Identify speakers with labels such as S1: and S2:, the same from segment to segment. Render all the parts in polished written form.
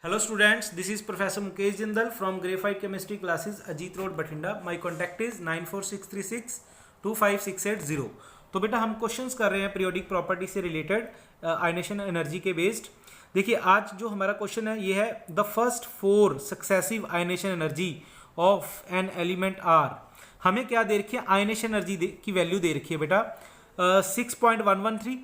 S1: Hello students, this is Professor Mukesh Jindal from Graphite Chemistry classes, Ajit Road, Bathinda. My contact is 9463625680. तो बेटा हम questions कर रहे हैं पीरियोडिक प्रॉपर्टी से रिलेटेड आयनेशन एनर्जी के बेस्ड। देखिए आज जो हमारा क्वेश्चन है ये है the first 4 successive ionisation energy of an element are. हमें क्या दे रखी है, आयनेशन एनर्जी की वैल्यू दे रखी है बेटा 6.113,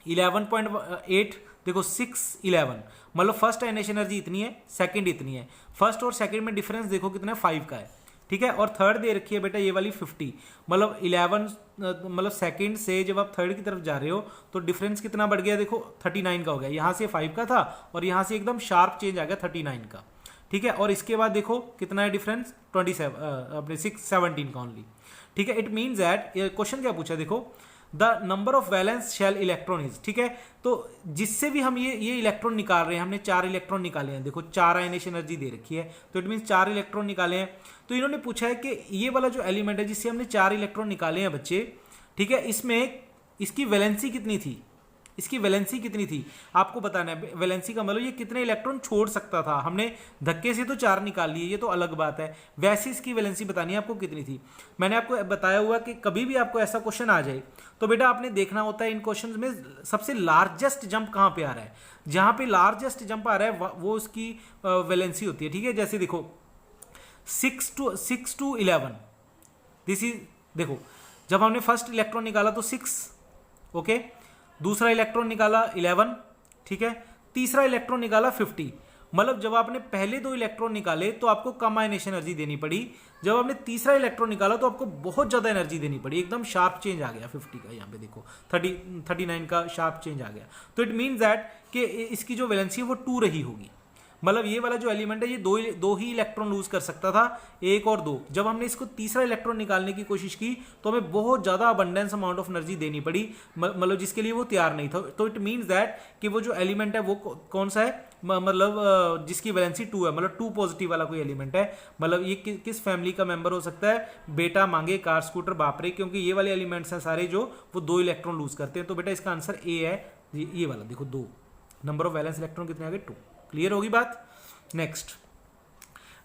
S1: 11.8, देखो 611 मतलब फर्स्ट आयनेशन एनर्जी इतनी है, सेकंड इतनी है। फर्स्ट और सेकंड में डिफरेंस देखो कितना है, 5 का है, ठीक है। और थर्ड दे रखी है बेटा ये वाली 50, मतलब 11 मतलब सेकंड से जब आप थर्ड की तरफ जा रहे हो तो डिफरेंस कितना बढ़ गया, देखो 39 का हो गया। यहाँ से 5 का था और यहाँ से एकदम शार्प चेंज आ गया 39 का, ठीक है। और इसके बाद देखो कितना है डिफरेंस, 27 अपने 617 का ओनली, ठीक है। इट मीन्स दैट क्वेश्चन क्या पूछा, देखो the number of valence shell electron is, ठीक है। तो जिससे भी हम ये इलेक्ट्रॉन निकाल रहे हैं, हमने 4 इलेक्ट्रॉन निकाले हैं, देखो 4 आयनेशन एनर्जी दे रखी है, तो इट मीन्स 4 इलेक्ट्रॉन निकाले हैं। तो इन्होंने पूछा है कि ये वाला जो एलिमेंट है जिससे हमने 4 इलेक्ट्रॉन निकाले हैं बच्चे, ठीक है, इसमें इसकी वैलेंसी कितनी थी, इसकी वैलेंसी कितनी थी आपको बताना है। वैलेंसी का मतलब ये कितने इलेक्ट्रॉन छोड़ सकता था, हमने धक्के से तो 4 निकाल लिए, ये तो अलग बात है, वैसे इसकी वैलेंसी बतानी है आपको कितनी थी। मैंने आपको बताया हुआ कि कभी भी आपको ऐसा क्वेश्चन आ जाए तो बेटा आपने देखना होता है इन क्वेश्चंस में सबसे लार्जेस्ट जंप कहाँ पे आ रहा है। जहाँ पे लार्जेस्ट जंप आ रहा है वो उसकी वैलेंसी होती है, ठीक है। जैसे देखो 6 to 11, दिस इज, देखो जब हमने फर्स्ट इलेक्ट्रॉन निकाला तो 6, ओके, दूसरा इलेक्ट्रॉन निकाला 11, ठीक है, तीसरा इलेक्ट्रॉन निकाला 50। मतलब जब आपने पहले 2 इलेक्ट्रॉन निकाले तो आपको कम आयनेशन एनर्जी देनी पड़ी, जब आपने तीसरा इलेक्ट्रॉन निकाला तो आपको बहुत ज्यादा एनर्जी देनी पड़ी, एकदम शार्प चेंज आ गया 50 का, यहाँ पे देखो 39 का शार्प चेंज आ गया। तो इट मीन्स दैट कि इसकी जो वैलेंसी है वो 2 रही होगी। मतलब ये वाला जो एलिमेंट है ये दो ही इलेक्ट्रॉन लूज कर सकता था, 1 और 2। जब हमने इसको तीसरा इलेक्ट्रॉन निकालने की कोशिश की तो हमें बहुत ज्यादा अबंडेंस अमाउंट ऑफ एनर्जी देनी पड़ी, मतलब जिसके लिए वो तैयार नहीं था। तो इट मीन्स दैट कि वो जो एलिमेंट है वो कौन सा है, मतलब जिसकी वैलेंसी 2 है, मतलब 2 पॉजिटिव वाला कोई एलिमेंट है। मतलब ये किस फैमिली का मेंबर हो सकता है, बेटा मांगे कार स्कूटर बापरे, क्योंकि ये वाले एलिमेंट्स हैं सारे जो वो 2 इलेक्ट्रॉन लूज करते हैं। तो बेटा इसका आंसर ए है, ये वाला देखो 2, नंबर ऑफ वैलेंस इलेक्ट्रॉन कितने आ गए, 2। क्लियर होगी बात। नेक्स्ट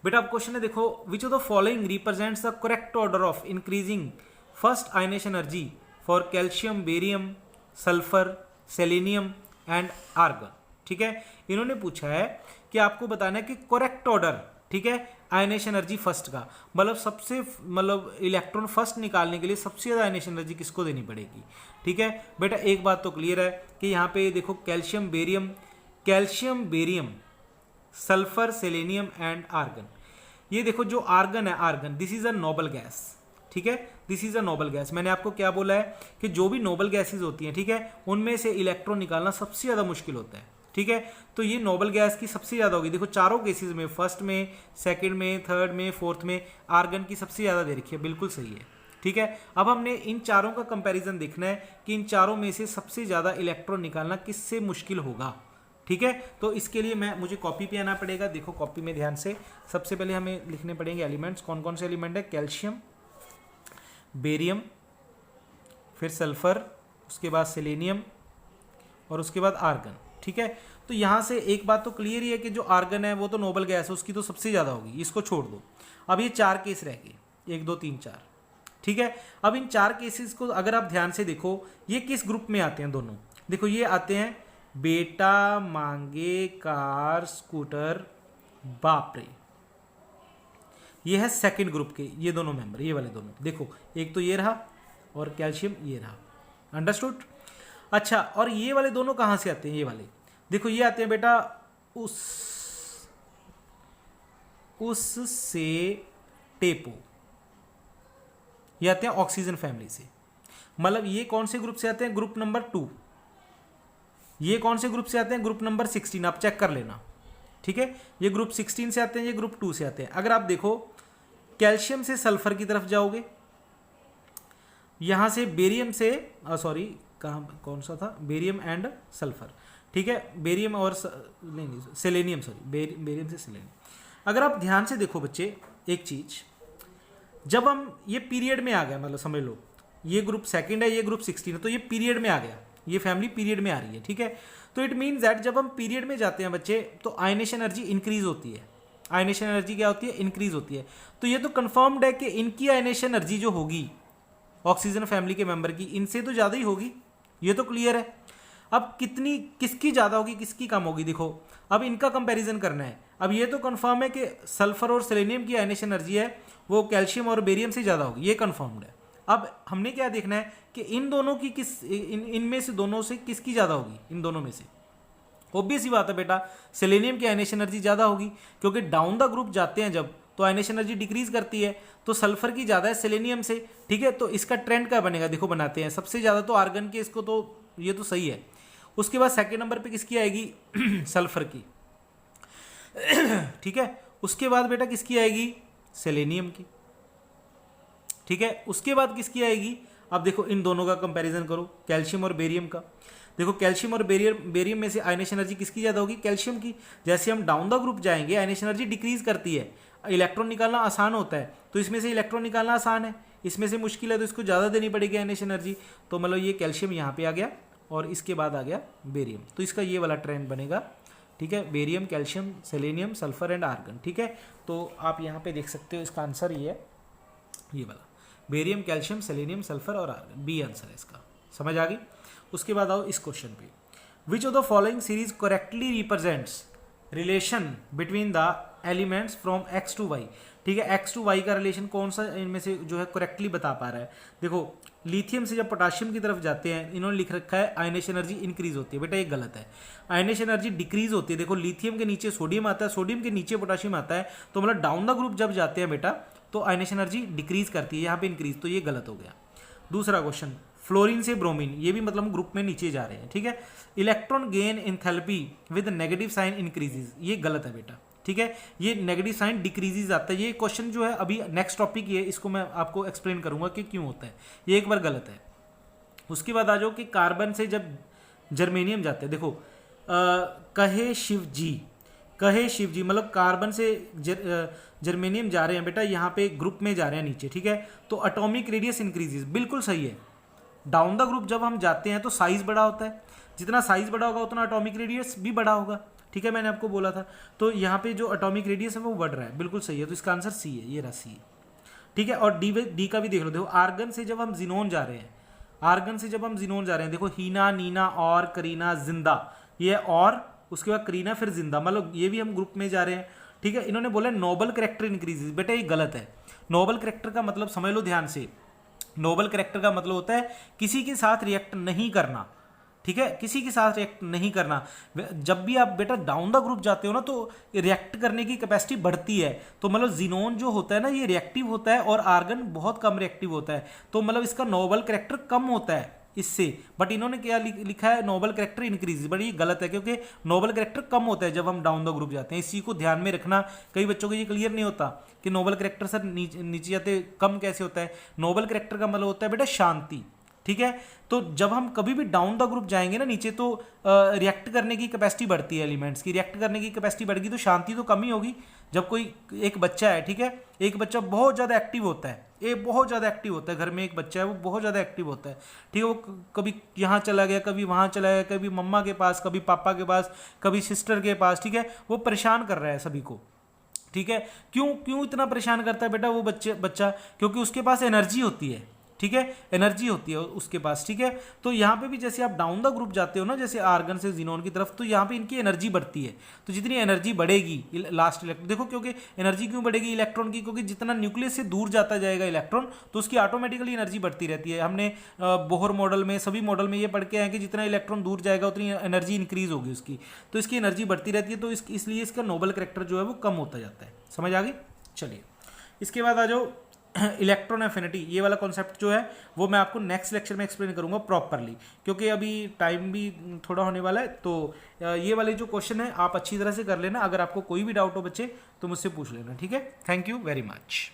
S1: बेटा अब क्वेश्चन है, देखो which of the following represents the correct order of increasing first ionisation energy for calcium, barium, sulphur, selenium and argon, ठीक है। इन्होंने पूछा है कि आपको बताना है कि करेक्ट ऑर्डर, ठीक है, आयनेशन एनर्जी फर्स्ट का, मतलब सबसे मतलब इलेक्ट्रॉन फर्स्ट निकालने के लिए सबसे ज्यादा आयनेशन एनर्जी किसको देनी पड़ेगी, ठीक है। बेटा एक बात तो क्लियर है कि यहाँ पे देखो calcium, barium, sulphur, selenium and argon, ये देखो जो आर्गन है, argon this is a noble gas, ठीक है, this is a noble gas. मैंने आपको क्या बोला है कि जो भी नोबल गैसेस होती हैं, ठीक है, उनमें से इलेक्ट्रॉन निकालना सबसे ज्यादा मुश्किल होता है, ठीक है। तो ये नोबल गैस की सबसे ज्यादा होगी, देखो चारों केसेस में, फर्स्ट में, सेकंड में, थर्ड में, फोर्थ में आर्गन की सबसे ज्यादा दे रखी है, बिल्कुल सही है, ठीक है। अब हमने इन चारों का कंपैरिजन देखना है कि इन चारों में से सबसे ज्यादा इलेक्ट्रॉन निकालना किससे मुश्किल होगा, ठीक है। तो इसके लिए मुझे कॉपी पे आना पड़ेगा, देखो कॉपी में ध्यान से, सबसे पहले हमें लिखने पड़ेंगे एलिमेंट्स, कौन कौन से एलिमेंट है, कैल्शियम, बेरियम, फिर सल्फर, उसके बाद सेलेनियम और उसके बाद आर्गन, ठीक है। तो यहां से एक बात तो क्लियर ही है कि जो आर्गन है वो तो नोबल गैस है, उसकी तो सबसे ज्यादा होगी, इसको छोड़ दो। अब ये 4 केस रह गए, 1 2 3 4, ठीक है। अब इन 4 केसेस को अगर आप ध्यान से देखो, ये किस ग्रुप में आते हैं दोनों, देखो ये आते हैं बेटा मांगे कार स्कूटर बापरे, ये है सेकंड ग्रुप के ये दोनों मेंबर, ये वाले दोनों, देखो एक तो ये रहा और कैल्शियम ये रहा, अंडरस्टूड। अच्छा, और ये वाले दोनों कहां से आते हैं, ये वाले देखो ये आते हैं बेटा उससे टेपो, ये आते हैं ऑक्सीजन फैमिली से। मतलब ये कौन से ग्रुप से आते हैं, ग्रुप नंबर 2। ये कौन से ग्रुप से आते हैं, ग्रुप नंबर 16, आप चेक कर लेना, ठीक है। ये ग्रुप 16 से आते हैं, ये ग्रुप 2 से आते हैं। अगर आप देखो कैल्शियम से सल्फर की तरफ जाओगे, यहां से बेरियम से सॉरी कौन सा था, बेरियम एंड सल्फर, ठीक है, बेरियम और नहीं सेलेनियम, सॉरी बेरियम से सेलेनियम। अगर आप ध्यान से देखो बच्चे एक चीज, जब हम ये पीरियड में आ गया, मतलब समझ लो ये ग्रुप सेकंड है, ये ग्रुप 16 है, तो ये पीरियड में आ गया, ये फैमिली पीरियड में आ रही है, ठीक है। तो इट मीन्स दैट जब हम पीरियड में जाते हैं बच्चे तो आयनेशन एनर्जी इंक्रीज होती है। आयनेशन एनर्जी क्या होती है? इंक्रीज होती है। तो ये तो कंफर्म्ड है कि इनकी आयनेशन एनर्जी जो होगी ऑक्सीजन फैमिली के मेंबर की, इनसे तो ज़्यादा ही होगी, ये तो क्लियर है। अब कितनी, किसकी ज़्यादा होगी किसकी कम होगी, देखो अब इनका कंपैरिजन करना है। अब ये तो कंफर्म है कि सल्फर और सेलेनियम की आयनेशन एनर्जी है वो कैल्शियम और बेरियम से ज़्यादा होगी, ये कंफर्म्ड है। अब हमने क्या देखना है कि इन दोनों की इनमें से दोनों से किसकी ज़्यादा होगी, इन दोनों में से। ऑब्वियस ही बात है बेटा, सेलेनियम की आयनेशन एनर्जी ज़्यादा होगी, क्योंकि डाउन द ग्रुप जाते हैं जब तो आयनेशन एनर्जी डिक्रीज करती है, तो सल्फर की ज़्यादा है सेलेनियम से, ठीक है। तो इसका ट्रेंड क्या बनेगा, देखो बनाते हैं। सबसे ज़्यादा तो आर्गन के, इसको तो ये तो सही है। उसके बाद सेकेंड नंबर पे किसकी आएगी सल्फर की, ठीक है। उसके बाद बेटा किसकी आएगी, सेलेनियम की, ठीक है। उसके बाद किसकी आएगी, अब देखो इन दोनों का कंपैरिजन करो, कैल्शियम और बेरियम का। देखो कैल्शियम और बेरियम में से आयनेशन एनर्जी किसकी ज़्यादा होगी, कैल्शियम की। जैसे हम डाउन द ग्रुप जाएंगे आयनेशन एनर्जी डिक्रीज करती है, इलेक्ट्रॉन निकालना आसान होता है, तो इसमें से इलेक्ट्रॉन निकालना आसान है, इसमें से मुश्किल है, तो इसको ज़्यादा देनी पड़ेगी आयनेशन एनर्जी। तो मतलब ये कैल्शियम यहाँ पे आ गया और इसके बाद आ गया बेरियम, तो इसका ये वाला ट्रेंड बनेगा, ठीक है। Barium, calcium, selenium, sulphur and argon, ठीक है। तो आप यहाँ पे देख सकते हो इसका आंसर ये है, ये वाला बेरियम, कैल्शियम, सेलेनियम, सल्फर और आर्गन, बी आंसर है इसका। समझ आ गई। उसके बाद आओ इस क्वेश्चन पे, which of the following series correctly represents relation between the elements from X to Y, ठीक है। एक्स टू वाई का रिलेशन कौन सा इनमें से जो है करेक्टली बता पा रहा है। देखो लिथियम से जब पोटाशियम की तरफ जाते हैं, इन्होंने लिख रखा है आयनेशन एनर्जी इंक्रीज होती है, बेटा ये गलत है। आयनेशन एनर्जी डिक्रीज होती है। देखो लिथियम के नीचे सोडियम आता है, सोडियम के नीचे पोटाशियम आता है, तो मतलब डाउन द ग्रुप जब जाते हैं बेटा तो आयनेशन एनर्जी डिक्रीज करती है, यहाँ पे इंक्रीज, तो ये गलत हो गया। दूसरा क्वेश्चन, फ्लोरीन से ब्रोमीन, ये भी मतलब ग्रुप में नीचे जा रहे हैं, ठीक है। Electron gain enthalpy with negative sign increases, ये गलत है बेटा, ठीक है। ये नेगेटिव साइन डिक्रीजेज आता है। ये क्वेश्चन जो है अभी नेक्स्ट टॉपिक ये, इसको मैं आपको एक्सप्लेन करूंगा कि क्यों होता है, ये एक बार गलत है। उसके बाद आ जाओ कि कार्बन से जब जर्मेनियम जाते हैं, देखो कहे शिव जी मतलब कार्बन से जर्मेनियम जा रहे हैं बेटा, यहाँ पे ग्रुप में जा रहे हैं नीचे, ठीक है। तो एटॉमिक रेडियस इंक्रीजेस, बिल्कुल सही है। डाउन द ग्रुप जब हम जाते हैं तो साइज बड़ा होता है, जितना साइज बड़ा होगा उतना एटॉमिक रेडियस भी बड़ा होगा, ठीक है, मैंने आपको बोला था। तो यहाँ पे जो एटॉमिक रेडियस है वो बढ़ रहा है, बिल्कुल सही है। तो इसका आंसर सी है, ये रहा सी है, ठीक है। और डी का भी देख लो, देखो आर्गन से जब हम जिनोन जा रहे हैं, देखो हीना, नीना और करीना, जिंदा, ये और उसके बाद करीना फिर जिंदा, मतलब ये भी हम ग्रुप में जा रहे हैं, ठीक है। इन्होंने बोला नोबल कैरेक्टर इंक्रीजेस, बेटा ये गलत है। नोबल कैरेक्टर का मतलब समझ लो ध्यान से, नोबल कैरेक्टर का मतलब होता है किसी के साथ रिएक्ट नहीं करना, ठीक है, किसी के साथ रिएक्ट नहीं करना। जब भी आप बेटा डाउन द ग्रुप जाते हो ना तो रिएक्ट करने की कैपेसिटी बढ़ती है, तो मतलब जिनोन जो होता है ना ये रिएक्टिव होता है और आर्गन बहुत कम रिएक्टिव होता है, तो मतलब इसका नोबल कैरेक्टर कम होता है इससे। बट इन्होंने क्या लिखा है, नोबल कैरेक्टर इंक्रीज, बट ये गलत है क्योंकि नोबल कैरेक्टर कम होता है जब हम डाउन द ग्रुप जाते हैं। इसी को ध्यान में रखना, कई बच्चों को ये क्लियर नहीं होता कि नोबल कैरेक्टर सर नीचे जाते कम कैसे होता है। नोबल कैरेक्टर का मतलब होता है बेटा शांति, ठीक है। तो जब हम कभी भी डाउन द ग्रुप जाएंगे ना नीचे तो रिएक्ट करने की कैपेसिटी बढ़ती है, एलिमेंट्स की रिएक्ट करने की कैपेसिटी बढ़ेगी तो शांति तो कम ही होगी। जब कोई एक बच्चा है, ठीक है, एक बच्चा बहुत ज़्यादा एक्टिव होता है, बहुत ज़्यादा एक्टिव होता है, घर में एक बच्चा है वो बहुत ज़्यादा एक्टिव होता है, ठीक है, वो कभी यहाँ चला गया, कभी वहाँ चला गया, कभी मम्मा के पास, कभी पापा के पास, कभी सिस्टर के पास, ठीक है, वो परेशान कर रहा है सभी को, ठीक है। क्यों इतना परेशान करता है बेटा वो बच्चा, क्योंकि उसके पास एनर्जी होती है, ठीक है, एनर्जी होती है उसके पास, ठीक है। तो यहाँ पे भी जैसे आप डाउन द ग्रुप जाते हो ना, जैसे आर्गन से जिनोन की तरफ, तो यहाँ पे इनकी एनर्जी बढ़ती है। तो जितनी एनर्जी बढ़ेगी लास्ट इलेक्ट्रॉन, देखो क्योंकि एनर्जी क्यों बढ़ेगी इलेक्ट्रॉन की, क्योंकि जितना न्यूक्लियस से दूर जाता जाएगा इलेक्ट्रॉन तो उसकी ऑटोमेटिकली एनर्जी बढ़ती रहती है। हमने बोहर मॉडल में, सभी मॉडल में ये पढ़ के आए कि जितना इलेक्ट्रॉन दूर जाएगा उतनी एनर्जी इंक्रीज होगी उसकी, तो इसकी एनर्जी बढ़ती रहती है, तो इसलिए इसका नोबल कैरेक्टर जो है वो कम होता जाता है। समझ आ गई। चलिए इसके बाद आ जाओ इलेक्ट्रॉन एफिनिटी, ये वाला कॉन्सेप्ट जो है वो मैं आपको नेक्स्ट लेक्चर में एक्सप्लेन करूंगा प्रॉपरली, क्योंकि अभी टाइम भी थोड़ा होने वाला है। तो ये वाले जो क्वेश्चन है आप अच्छी तरह से कर लेना, अगर आपको कोई भी डाउट हो बच्चे तो मुझसे पूछ लेना, ठीक है। Thank you very much.